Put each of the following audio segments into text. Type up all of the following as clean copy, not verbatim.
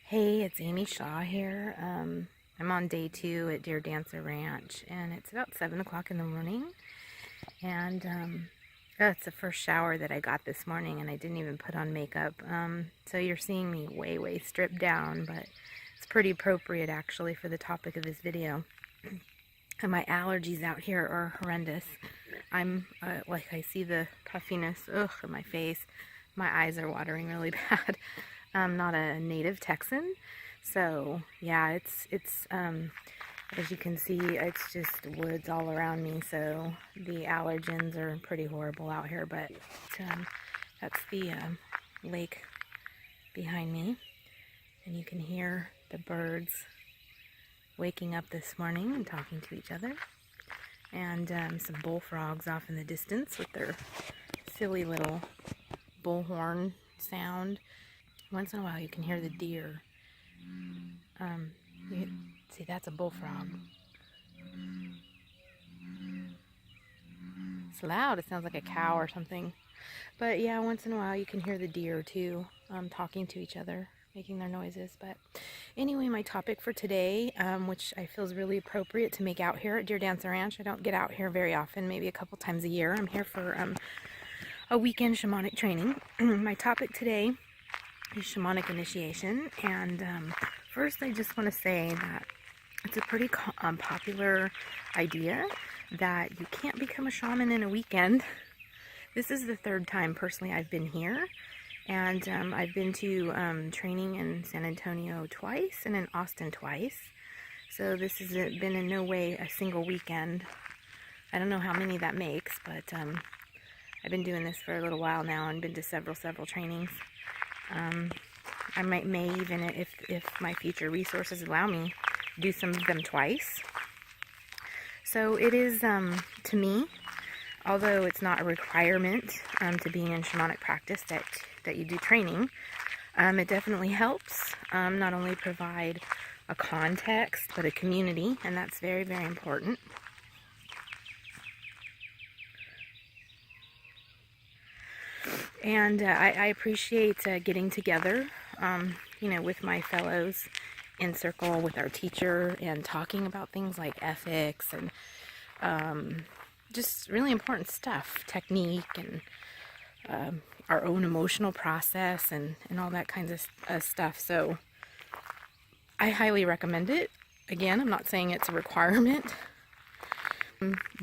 Hey, it's Amy Shaw here. I'm on day 2 at Deer Dancer Ranch, and it's about 7 o'clock in the morning. And it's the first shower that I got this morning, and I didn't even put on makeup. So you're seeing me way stripped down, but it's pretty appropriate actually for the topic of this video. And my allergies out here are horrendous. I'm I see the puffiness in my face. My eyes are watering really bad. I'm not a native Texan, so yeah, it's as you can see, it's just woods all around me, so the allergens are pretty horrible out here. But that's the lake behind me, and you can hear the birds waking up this morning and talking to each other, and some bullfrogs off in the distance with their silly little bullhorn sound. Once in a while you can hear the deer. See, that's a bullfrog. It's loud. It sounds like a cow or something. But yeah, once in a while you can hear the deer too, talking to each other, making their noises. But anyway, my topic for today, which I feel is really appropriate to make out here at Deer Dancer Ranch. I don't get out here very often, maybe a couple times a year. I'm here for a weekend shamanic training. My topic today is Shamanic Initiation, and first I just want to say that it's a pretty popular idea that you can't become a shaman in a weekend. This is the third time personally I've been here, and I've been to training in San Antonio twice and in Austin twice, so this has been in no way a single weekend. I don't know how many that makes, but I've been doing this for a little while now and been to several trainings. I may even, if my future resources allow me, do some of them twice. So it is, to me, although it's not a requirement to being in shamanic practice that you do training, it definitely helps not only provide a context, but a community, and that's very important. And I appreciate getting together, with my fellows in circle with our teacher and talking about things like ethics and just really important stuff, technique, and our own emotional process and all that kinds of stuff. So I highly recommend it. Again, I'm not saying it's a requirement,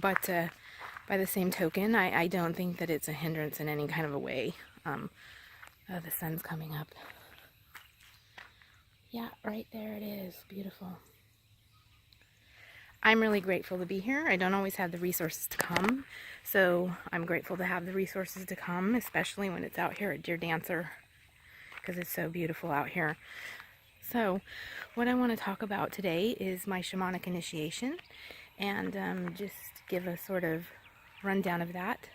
but by the same token, I don't think that it's a hindrance in any kind of a way. The sun's coming up. Yeah, right there it is. Beautiful. I'm really grateful to be here. I don't always have the resources to come, so I'm grateful to have the resources to come, especially when it's out here at Deer Dancer, because it's so beautiful out here. So what I want to talk about today is my Shamanic Initiation, and just give a sort of rundown of that.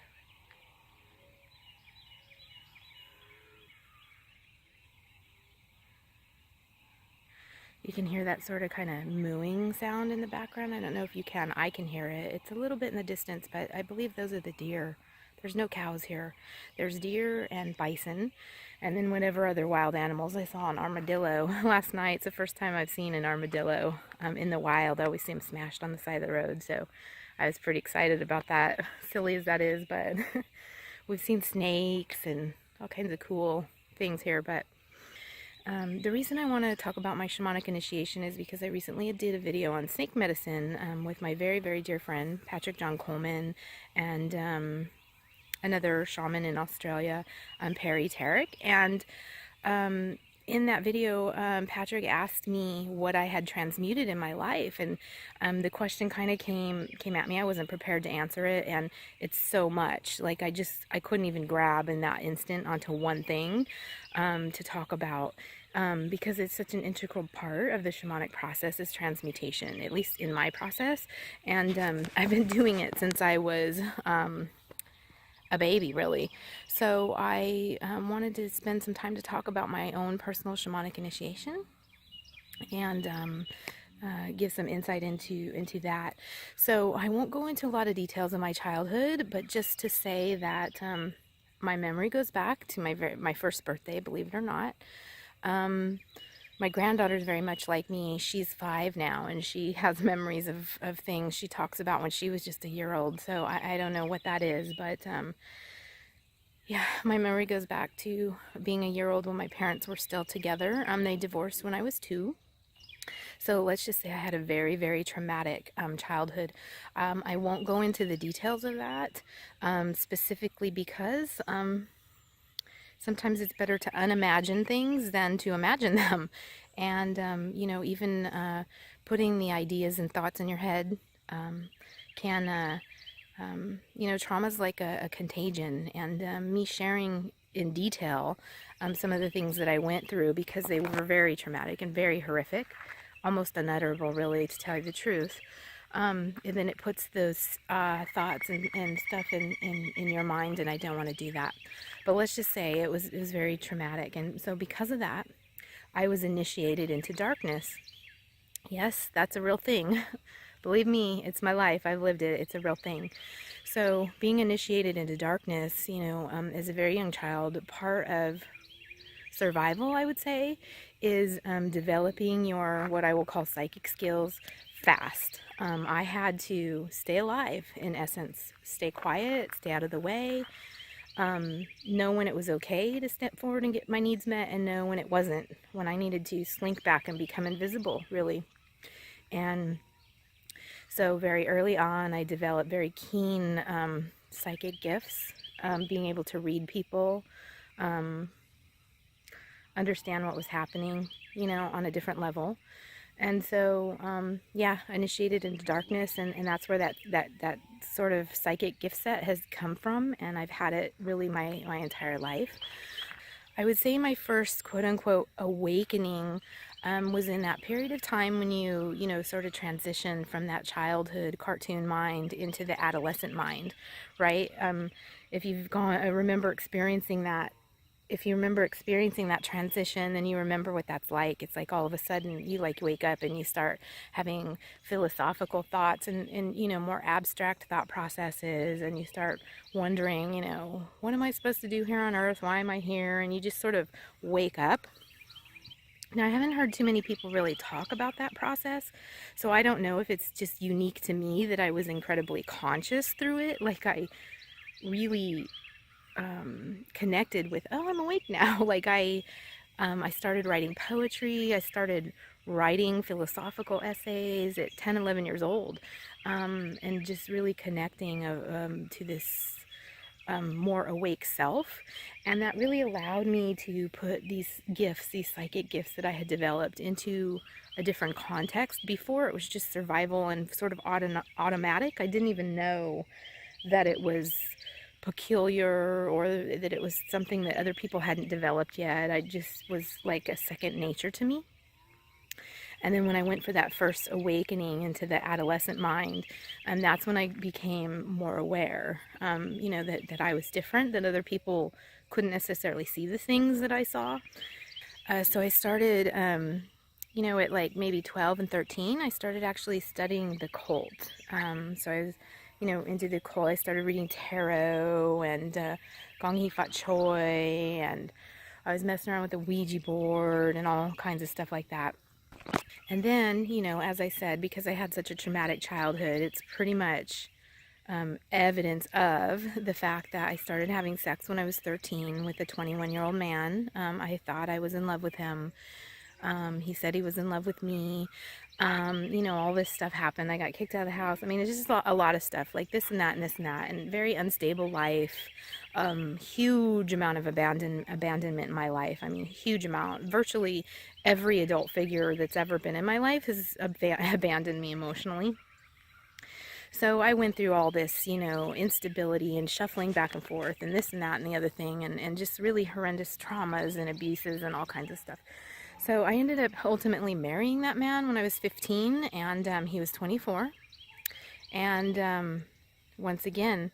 You can hear that sort of kind of mooing sound in the background. I don't know if you can. I can hear it. It's a little bit in the distance, but I believe those are the deer. There's no cows here. There's deer and bison, and then whatever other wild animals. I saw an armadillo last night. It's the first time I've seen an armadillo in the wild. I always see them smashed on the side of the road, so I was pretty excited about that, silly as that is. But we've seen snakes and all kinds of cool things here. But the reason I want to talk about my Shamanic Initiation is because I recently did a video on snake medicine with my very dear friend Patrick John Coleman and another shaman in Australia, Perry Tarrick. And in that video, Patrick asked me what I had transmuted in my life, and the question kind of came at me. I wasn't prepared to answer it, and it's so much. Like I couldn't even grab in that instant onto one thing to talk about, because it's such an integral part of the shamanic process is transmutation, at least in my process. And I've been doing it since I was a baby, really. So I wanted to spend some time to talk about my own personal shamanic initiation and give some insight into that. So I won't go into a lot of details of my childhood, but just to say that my memory goes back to my first birthday, believe it or not. my granddaughter's very much like me. She's 5 now, and she has memories of things she talks about when she was just a year old. So I don't know what that is, but yeah, my memory goes back to being a year old when my parents were still together. They divorced when I was 2. So let's just say I had a very, very traumatic childhood. I won't go into the details of that, specifically because sometimes it's better to unimagine things than to imagine them. And, even putting the ideas and thoughts in your head can, trauma's like a contagion. And me sharing in detail some of the things that I went through, because they were very traumatic and very horrific, almost unutterable, really, to tell you the truth. And then it puts those thoughts and stuff in your mind, and I don't want to do that. But let's just say it was very traumatic, and so because of that, I was initiated into darkness. Yes, that's a real thing. Believe me, it's my life. I've lived it. It's a real thing. So being initiated into darkness, as a very young child, part of survival, I would say, is developing your, what I will call, psychic skills fast. I had to stay alive, in essence. Stay quiet, stay out of the way, know when it was okay to step forward and get my needs met, and know when it wasn't, when I needed to slink back and become invisible, really. And so very early on, I developed very keen psychic gifts, being able to read people, understand what was happening, on a different level. And so, initiated into darkness, and that's where that sort of psychic gift set has come from, and I've had it really my entire life. I would say my first quote-unquote awakening was in that period of time when you sort of transition from that childhood cartoon mind into the adolescent mind, right? If you've remember experiencing that, if you remember experiencing that transition, then you remember what that's like. It's like all of a sudden you wake up and you start having philosophical thoughts and more abstract thought processes, and you start wondering, what am I supposed to do here on earth? Why am I here? And you just sort of wake up. Now, I haven't heard too many people really talk about that process, so I don't know if it's just unique to me that I was incredibly conscious through it. Like, I really connected with, oh, I'm awake now. I started writing poetry. I started writing philosophical essays at 10, 11 years old, and just really connecting to this more awake self. And that really allowed me to put these gifts, these psychic gifts that I had developed, into a different context. Before, it was just survival and sort of automatic. I didn't even know that it was peculiar or that it was something that other people hadn't developed yet. I just was like a second nature to me. And then when I went for that first awakening into the adolescent mind, that's when I became more aware, that I was different, that other people couldn't necessarily see the things that I saw. So I started, at maybe 12 and 13, I started actually studying the cult. So I was into the cult. I started reading tarot and Gong Hee Fat Choi, and I was messing around with the Ouija board and all kinds of stuff like that. And then, as I said, because I had such a traumatic childhood, it's pretty much evidence of the fact that I started having sex when I was 13 with a 21-year-old man. I thought I was in love with him. He said he was in love with me. All this stuff happened. I got kicked out of the house. I mean, it's just a lot of stuff, like this and that and this and that, and very unstable life. Huge amount of abandonment in my life. I mean, huge amount. Virtually every adult figure that's ever been in my life has abandoned me emotionally. So I went through all this, instability and shuffling back and forth and this and that and the other thing, and just really horrendous traumas and abuses and all kinds of stuff. So I ended up ultimately marrying that man when I was 15, and he was 24. And once again,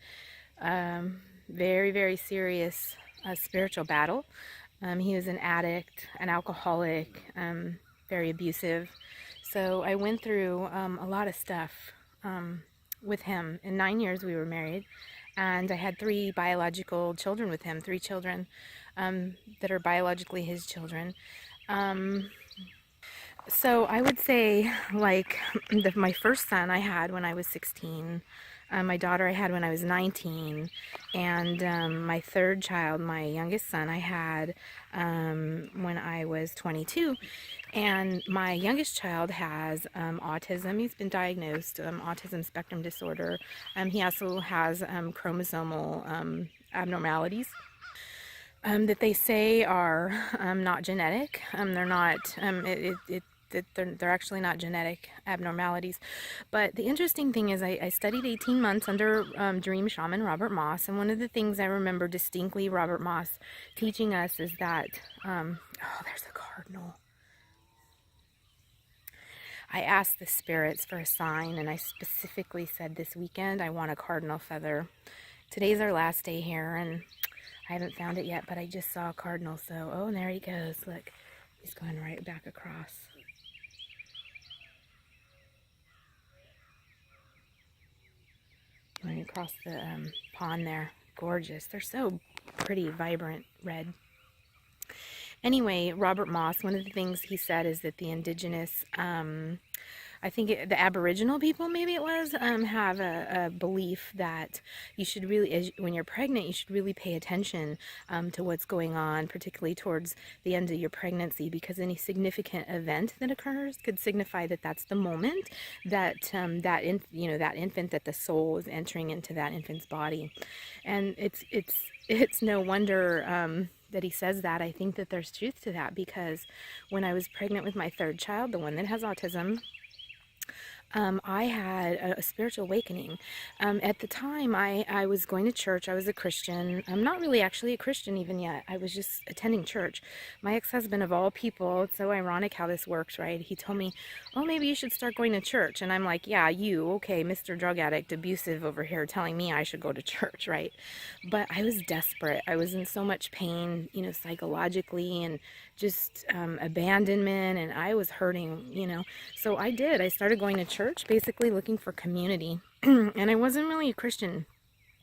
very, very serious spiritual battle. He was an addict, an alcoholic, very abusive. So I went through a lot of stuff with him. In 9 years we were married, and I had 3 biological children with him, 3 children that are biologically his children. So I would say, like, my first son I had when I was 16, my daughter I had when I was 19, and my third child, my youngest son, I had when I was 22. And my youngest child has autism. He's been diagnosed autism spectrum disorder. He also has chromosomal abnormalities that they say are not genetic. They're not. They're actually not genetic abnormalities. But the interesting thing is, I studied 18 months under Dream Shaman Robert Moss, and one of the things I remember distinctly Robert Moss teaching us is that. Oh, there's a cardinal. I asked the spirits for a sign, and I specifically said this weekend I want a cardinal feather. Today's our last day here, and I haven't found it yet, but I just saw a cardinal, so, oh, and there he goes. Look, he's going right back across. Going across the pond there. Gorgeous. They're so pretty, vibrant red. Anyway, Robert Moss, one of the things he said is that the indigenous, I think the Aboriginal people, maybe it was, have a belief that you should really, when you're pregnant, you should really pay attention to what's going on, particularly towards the end of your pregnancy, because any significant event that occurs could signify that that's the moment that that infant, that the soul is entering into that infant's body, and it's no wonder. That he says that. I think that there's truth to that, because when I was pregnant with my third child, the one that has autism, I had a spiritual awakening. At the time, I was going to church. I was a Christian. I'm not really actually a Christian even yet. I was just attending church. My ex-husband, of all people, it's so ironic how this works, right? He told me, oh, maybe you should start going to church. And I'm like, yeah, you, okay, Mr. Drug Addict, abusive over here, telling me I should go to church, right? But I was desperate. I was in so much pain, psychologically, and just abandonment, and I was hurting. So I did. I started going to church, basically looking for community. And I wasn't really a Christian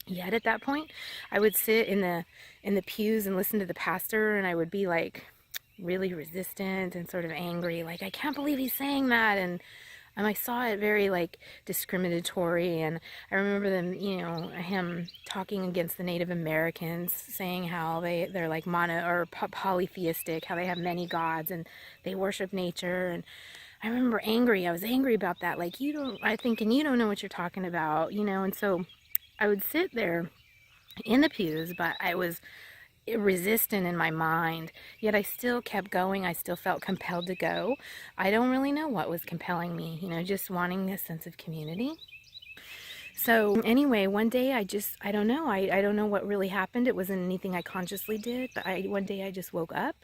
yet at that point. I would sit in the pews and listen to the pastor, and I would be like really resistant and sort of angry, like, I can't believe he's saying that. And I saw it very like discriminatory, and I remember him talking against the Native Americans, saying how they're like polytheistic, how they have many gods and they worship nature. And I remember I was angry about that, like, you don't know what you're talking about, and so I would sit there in the pews, but I was resistant in my mind, yet I still kept going. I still felt compelled to go. I don't really know what was compelling me, just wanting a sense of community. So anyway, one day I don't know. I don't know what really happened. It wasn't anything I consciously did, but one day I just woke up,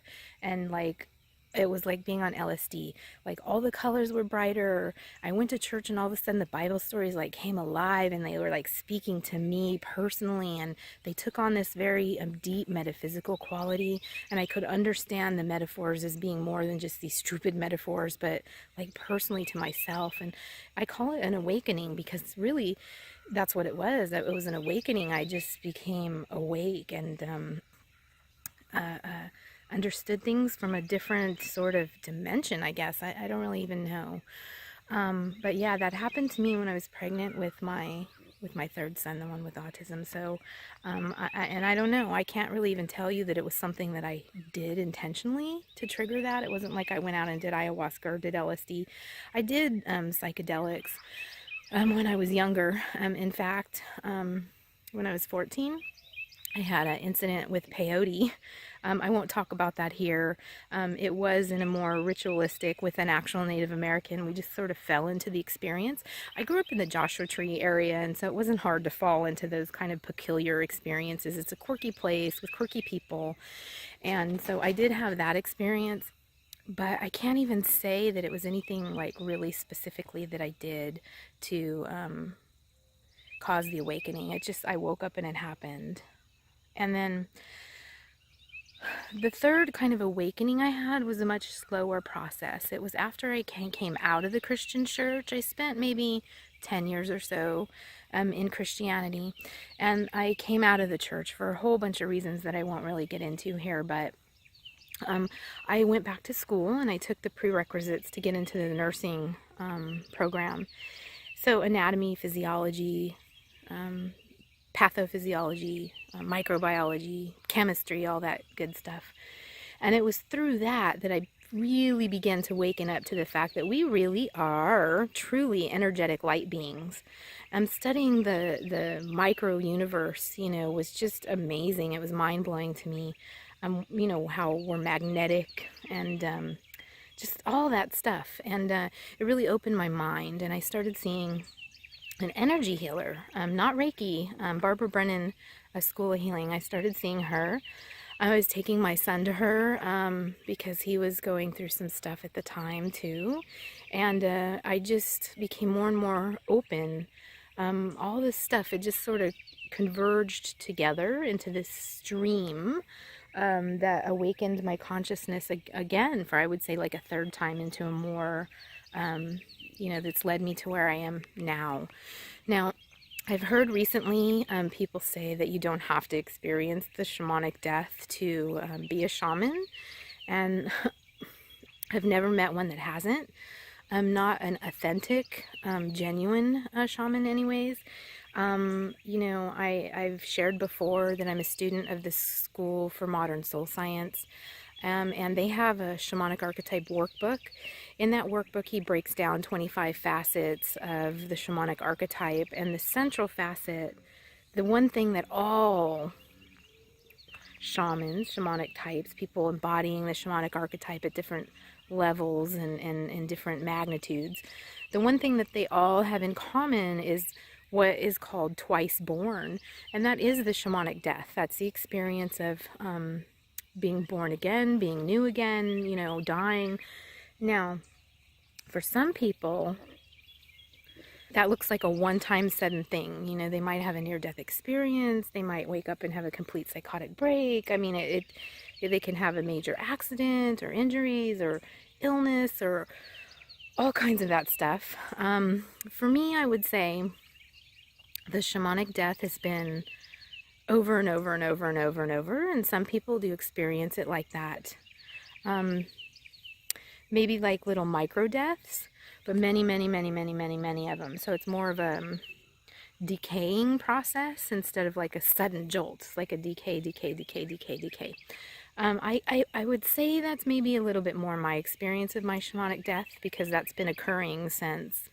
and like, it was like being on LSD. Like, all the colors were brighter. I went to church, and all of a sudden the Bible stories like came alive, and they were like speaking to me personally, and they took on this very deep metaphysical quality, and I could understand the metaphors as being more than just these stupid metaphors, but like personally to myself. And I call it an awakening, because really that's what it was. It was an awakening. I just became awake, and understood things from a different sort of dimension, I guess. I don't really even know. But yeah, that happened to me when I was pregnant with my third son, the one with autism. So, and I don't know. I can't really even tell you that it was something that I did intentionally to trigger that. It wasn't like I went out and did ayahuasca or did LSD. I did psychedelics when I was younger. In fact, when I was 14, I had an incident with peyote. I won't talk about that here. It was in a more ritualistic, with an actual Native American. We just sort of fell into the experience. I grew up in the Joshua Tree area, and so it wasn't hard to fall into those kind of peculiar experiences. It's a quirky place with quirky people. And so I did have that experience, but I can't even say that it was anything like really specifically that I did to cause the awakening. I woke up and it happened. And then the third kind of awakening I had was a much slower process. It was after I came out of the Christian church. I spent maybe 10 years or so in Christianity, and I came out of the church for a whole bunch of reasons that I won't really get into here, but I went back to school and I took the prerequisites to get into the nursing program. So anatomy, physiology, pathophysiology, microbiology, chemistry, all that good stuff. And it was through that that I really began to waken up to the fact that we really are truly energetic light beings. Studying the micro universe, was just amazing. It was mind blowing to me. How we're magnetic and just all that stuff. And it really opened my mind, and I started seeing an energy healer, not Reiki, Barbara Brennan, a School of Healing. I started seeing her. I was taking my son to her because he was going through some stuff at the time too. And I just became more and more open. All this stuff, it just sort of converged together into this stream that awakened my consciousness again for, I would say, like a third time into a more, that's led me to where I am now. Now, I've heard recently people say that you don't have to experience the shamanic death to be a shaman, and I've never met one that hasn't. I'm not an authentic, genuine shaman anyways. I've shared before that I'm a student of the School for Modern Soul Science, and they have a shamanic archetype workbook. In that workbook, he breaks down 25 facets of the shamanic archetype, and the central facet, the one thing that all shamans, shamanic types, people embodying the shamanic archetype at different levels and different magnitudes, the one thing that they all have in common is what is called twice born, and that is the shamanic death. That's the experience of being born again, being new again, dying. Now, for some people, that looks like a one-time sudden thing. They might have a near-death experience. They might wake up and have a complete psychotic break. I mean, they can have a major accident or injuries or illness or all kinds of that stuff. For me, I would say the shamanic death has been over and over and over and over and over, and some people do experience it like that. Maybe like little micro deaths, but many, many, many, many, many, many of them. So it's more of a decaying process instead of like a sudden jolt. It's like a decay. I would say that's maybe a little bit more my experience of my shamanic death, because that's been occurring since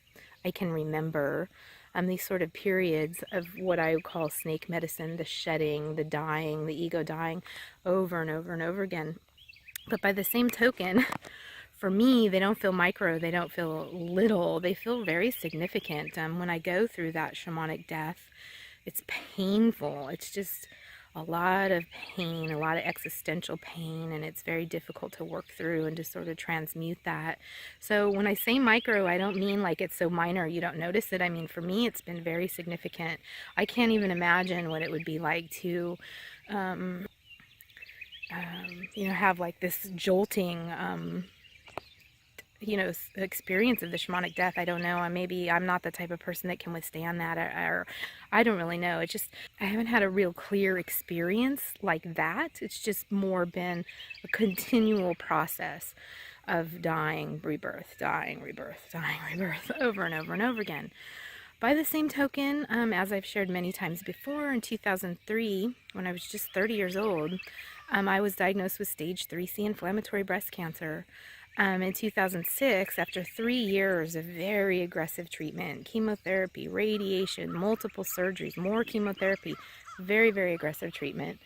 I can remember. These sort of periods of what I would call snake medicine, the shedding, the dying, the ego dying over and over and over again. But by the same token, for me, they don't feel micro, they don't feel little, they feel very significant. When I go through that shamanic death, it's painful. It's just a lot of pain, a lot of existential pain, and it's very difficult to work through and to sort of transmute that. So when I say micro, I don't mean like it's so minor you don't notice it. I mean, for me, it's been very significant. I can't even imagine what it would be like to have like this jolting experience of the shamanic death. I don't know. Maybe I'm not the type of person that can withstand that, or I don't really know. It's just, I haven't had a real clear experience like that. It's just more been a continual process of dying, rebirth, dying, rebirth, dying, rebirth, over and over and over again. By the same token, as I've shared many times before, in 2003, when I was just 30 years old, I was diagnosed with stage 3C inflammatory breast cancer. In 2006, after 3 years of very aggressive treatment, chemotherapy, radiation, multiple surgeries, more chemotherapy, very, very aggressive treatment,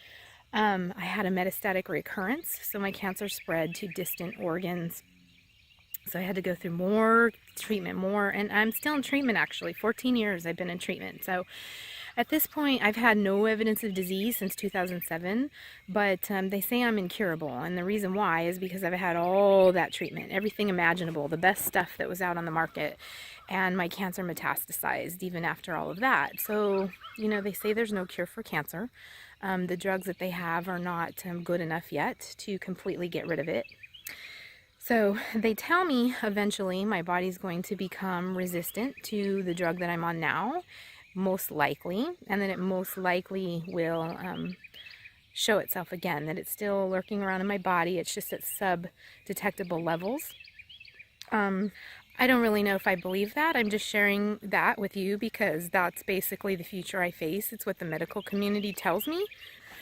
I had a metastatic recurrence, so my cancer spread to distant organs. So I had to go through more treatment, and I'm still in treatment actually. 14 years I've been in treatment. So at this point, I've had no evidence of disease since 2007, but they say I'm incurable, and the reason why is because I've had all that treatment, everything imaginable, the best stuff that was out on the market, and my cancer metastasized even after all of that. So, they say there's no cure for cancer. The drugs that they have are not good enough yet to completely get rid of it. So they tell me eventually my body's going to become resistant to the drug that I'm on now, most likely, and then it most likely will show itself again, that it's still lurking around in my body. It's just at sub-detectable levels. I don't really know if I believe that. I'm just sharing that with you because that's basically the future I face. It's what the medical community tells me.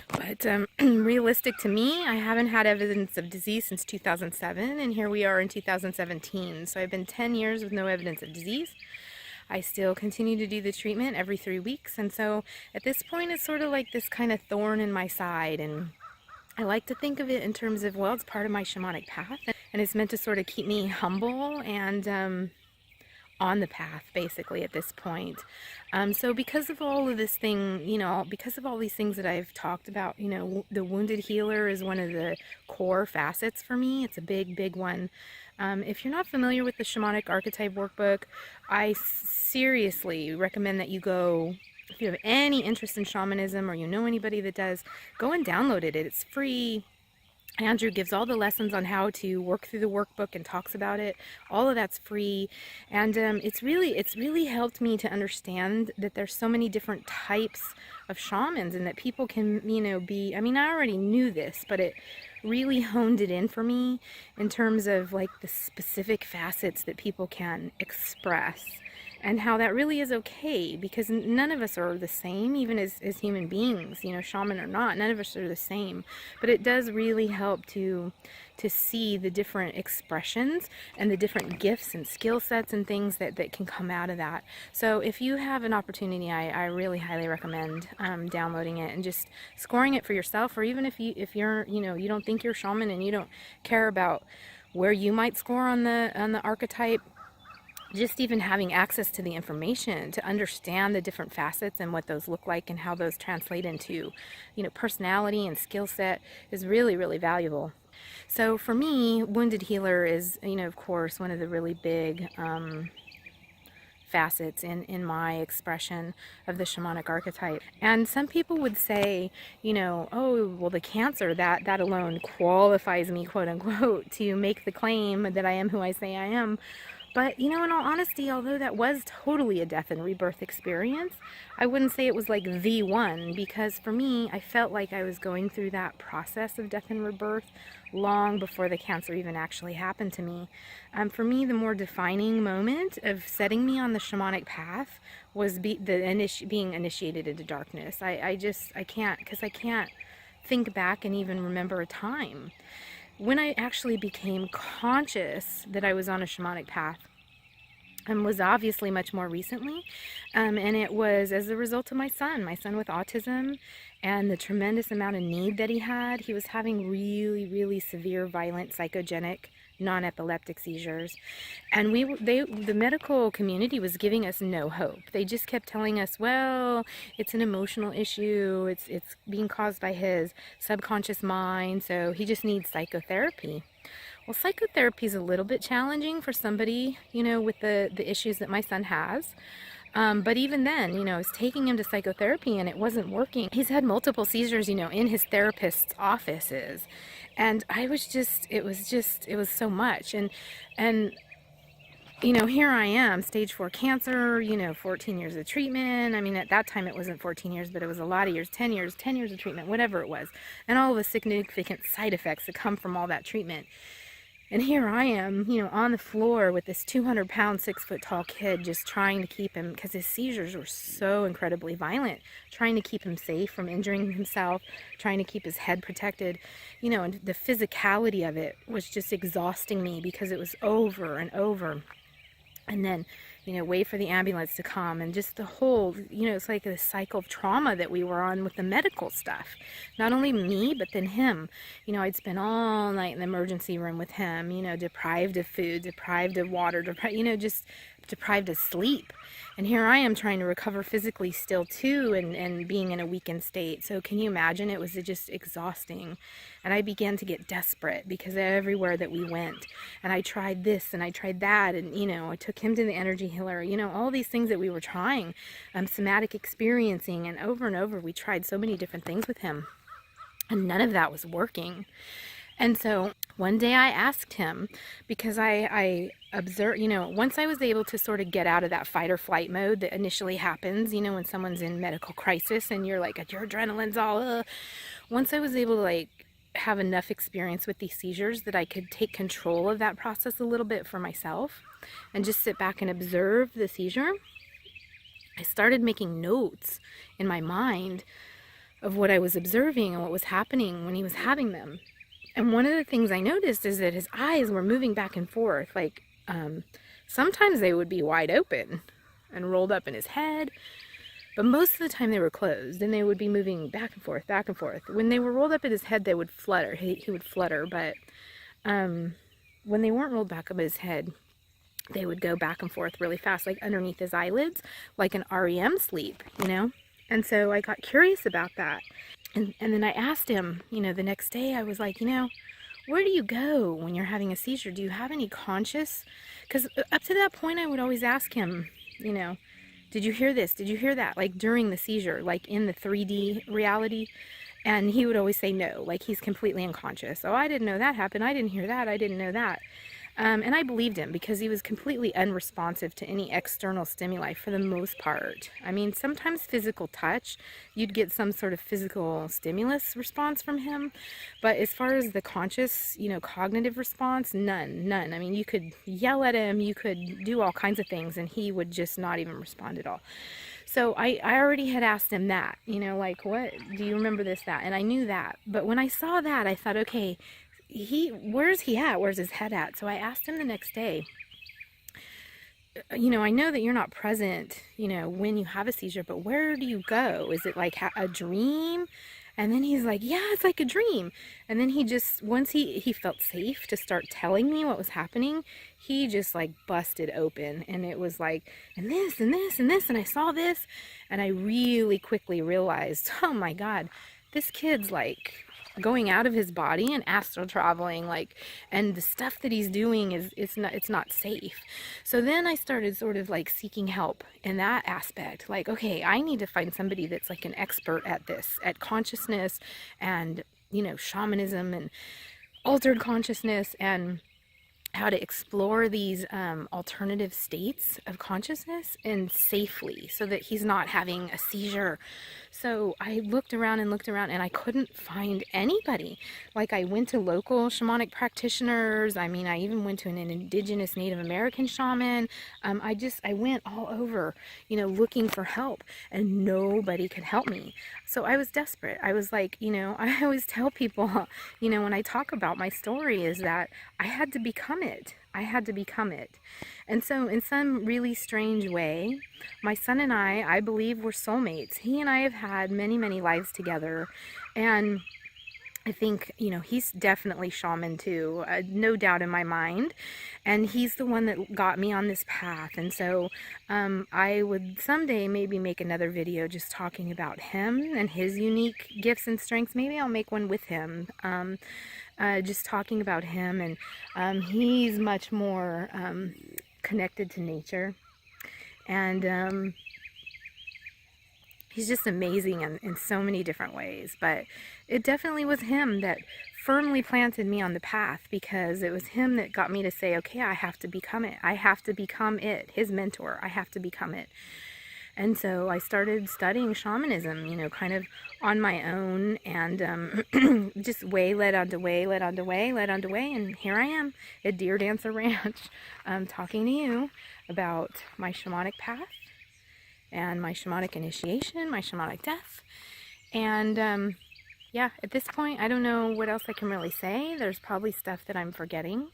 But realistic to me, I haven't had evidence of disease since 2007, and here we are in 2017. So I've been 10 years with no evidence of disease. I still continue to do the treatment every 3 weeks, and so at this point it's sort of like this kind of thorn in my side, and I like to think of it in terms of, well, it's part of my shamanic path, and it's meant to sort of keep me humble and on the path, basically, at this point. So because of all of this thing, because of all these things that I've talked about, the wounded healer is one of the core facets for me. It's a big, big one. If you're not familiar with the Shamanic Archetype Workbook, I seriously recommend that you go, if you have any interest in shamanism or you know anybody that does, go and download it. It's free. Andrew gives all the lessons on how to work through the workbook and talks about it. All of that's free, and it's really helped me to understand that there's so many different types of shamans, and that people can be. I mean, I already knew this, but it really honed it in for me in terms of like the specific facets that people can express. And how that really is okay, because none of us are the same, even as human beings, shaman or not, none of us are the same. But it does really help to see the different expressions and the different gifts and skill sets and things that can come out of that. So if you have an opportunity, I really highly recommend downloading it and just scoring it for yourself, or even if you're you don't think you're shaman and you don't care about where you might score on the archetype. Just even having access to the information to understand the different facets and what those look like and how those translate into, personality and skill set is really, really valuable. So for me, wounded healer is, of course, one of the really big facets in my expression of the shamanic archetype. And some people would say, oh, well, the cancer, that alone qualifies me, quote unquote, to make the claim that I am who I say I am. But, in all honesty, although that was totally a death and rebirth experience, I wouldn't say it was like the one, because for me, I felt like I was going through that process of death and rebirth long before the cancer even actually happened to me. For me, the more defining moment of setting me on the shamanic path was being initiated into darkness. I can't think back and even remember a time when I actually became conscious that I was on a shamanic path, and was obviously much more recently, and it was as a result of my son with autism, and the tremendous amount of need that he had. He was having really, really severe, violent, psychogenic, non-epileptic seizures, and the medical community was giving us no hope. They just kept telling us, well, it's an emotional issue, it's being caused by his subconscious mind, so he just needs psychotherapy. Well, psychotherapy is a little bit challenging for somebody, with the issues that my son has. But even then, I was taking him to psychotherapy and it wasn't working. He's had multiple seizures, in his therapist's offices. And it was so much. And here I am, stage 4 cancer, 14 years of treatment. I mean, at that time it wasn't 14 years, but it was a lot of years, 10 years of treatment, whatever it was. And all of the significant side effects that come from all that treatment. And here I am, on the floor with this 200-pound, 6-foot-tall kid, just trying to keep him, because his seizures were so incredibly violent, trying to keep him safe from injuring himself, trying to keep his head protected, and the physicality of it was just exhausting me because it was over and over. And then, wait for the ambulance to come, and just the whole, it's like a cycle of trauma that we were on with the medical stuff. Not only me, but then him. I'd spend all night in the emergency room with him, deprived of food, deprived of water, just deprived of sleep. And here I am trying to recover physically still too, and being in a weakened state. So can you imagine? It was just exhausting. And I began to get desperate because everywhere that we went, and I tried this and I tried that, and I took him to the energy healer, all these things that we were trying, somatic experiencing, and over we tried so many different things with him, and none of that was working. And so one day I asked him, because I observed, once I was able to sort of get out of that fight or flight mode that initially happens, when someone's in medical crisis and you're like, your adrenaline's all, once I was able to like have enough experience with these seizures that I could take control of that process a little bit for myself and just sit back and observe the seizure, I started making notes in my mind of what I was observing and what was happening when he was having them. And one of the things I noticed is that his eyes were moving back and forth. Like sometimes they would be wide open and rolled up in his head, but most of the time they were closed and they would be moving back and forth, back and forth. When they were rolled up in his head, they would flutter. He would flutter, but when they weren't rolled back up in his head, they would go back and forth really fast, like underneath his eyelids, like an REM sleep, you know? And so I got curious about that. And then I asked him, you know, the next day, I was like, you know, where do you go when you're having a seizure? Do you have any conscious? Because up to that point, I would always ask him, you know, did you hear this? Did you hear that? Like during the seizure, like in the 3D reality. And he would always say no, like he's completely unconscious. Oh, I didn't know that happened. I didn't hear that. I didn't know that. And I believed him because he was completely unresponsive to any external stimuli for the most part. I mean, sometimes physical touch, you'd get some sort of physical stimulus response from him. But as far as the conscious, you know, cognitive response, none. I mean, you could yell at him, you could do all kinds of things, and he would just not even respond at all. So I already had asked him that, you know, like, what, do you remember this, that? And I knew that. But when I saw that, I thought, okay, where's he at? Where's his head at? So I asked him the next day, you know, I know that you're not present, you know, when you have a seizure, but where do you go? Is it like a dream? And then he's like, yeah, it's like a dream. And then he just, once he felt safe to start telling me what was happening, he just like busted open. And it was like, and this, and this, and this, and I saw this. And I really quickly realized, oh my God, this kid's like going out of his body and astral traveling, like, and the stuff that he's doing is it's not safe. So then I started sort of like seeking help in that aspect, like, okay, I need to find somebody that's like an expert at this, at consciousness and, you know, shamanism and altered consciousness and how to explore these alternative states of consciousness and safely so that he's not having a seizure. So I looked around and I couldn't find anybody. Like I went to local shamanic practitioners. I mean, I even went to an indigenous Native American shaman. I went all over, you know, looking for help, and nobody could help me. So I was desperate. I was like, you know, I always tell people, you know, when I talk about my story is that I had to become it. I had to become it. And so in some really strange way, my son and I believe we're soulmates. He and I have had many, many lives together. And I think, you know, he's definitely shaman too, no doubt in my mind. And he's the one that got me on this path. And so I would someday maybe make another video just talking about him and his unique gifts and strengths. Maybe I'll make one with him. Just talking about him, and he's much more connected to nature, and he's just amazing in so many different ways. But it definitely was him that firmly planted me on the path, because it was him that got me to say, okay, I have to become it. I have to become it, his mentor. I have to become it. And so I started studying shamanism, you know, kind of on my own, and just way led on to way, led on to way, led on to way, and here I am at Deer Dancer Ranch, talking to you about my shamanic path, and my shamanic initiation, my shamanic death, and yeah, at this point, I don't know what else I can really say. There's probably stuff that I'm forgetting.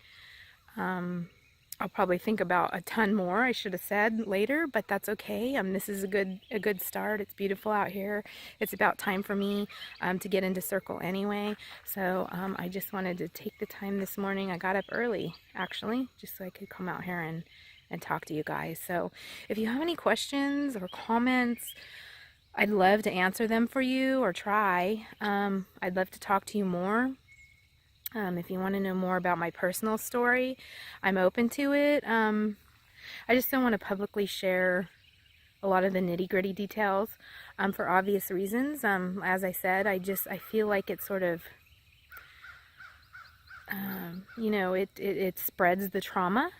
I'll probably think about a ton more I should have said later, but that's okay. This is a good start. It's beautiful out here. It's about time for me to get into circle anyway. So I just wanted to take the time this morning. I got up early, actually, just so I could come out here and talk to you guys. So if you have any questions or comments, I'd love to answer them for you, or try. I'd love to talk to you more. If you want to know more about my personal story, I'm open to it. I just don't want to publicly share a lot of the nitty-gritty details for obvious reasons. As I said, I feel like it sort of, you know, it spreads the trauma.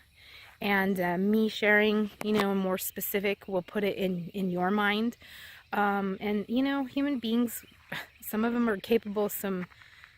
And me sharing, you know, more specific will put it in your mind. And, you know, human beings Some of them are capable of some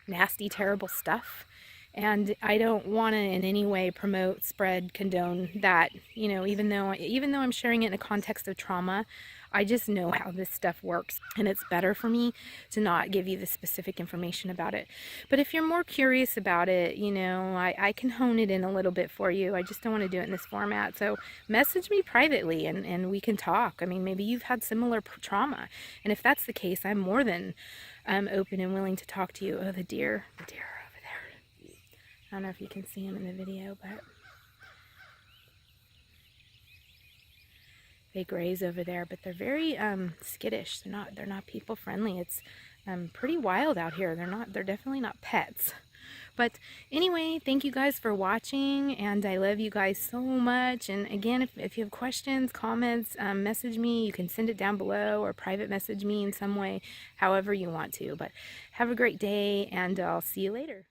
nasty, terrible stuff. And I don't want to in any way promote, spread, condone that, you know, even though I'm sharing it in the context of trauma, I just know how this stuff works, and it's better for me to not give you the specific information about it. But if you're more curious about it, you know, I can hone it in a little bit for you. I just don't want to do it in this format. So message me privately and we can talk. I mean, maybe you've had similar trauma, and if that's the case, I'm more than open and willing to talk to you. Oh, the deer over there. I don't know if you can see him in the video, but they graze over there, but they're very skittish. They're not people friendly. It's pretty wild out here. They're definitely not pets. But anyway, thank you guys for watching, and I love you guys so much. And again, if you have questions, comments, message me. You can send it down below or private message me in some way, however you want to. But have a great day, and I'll see you later.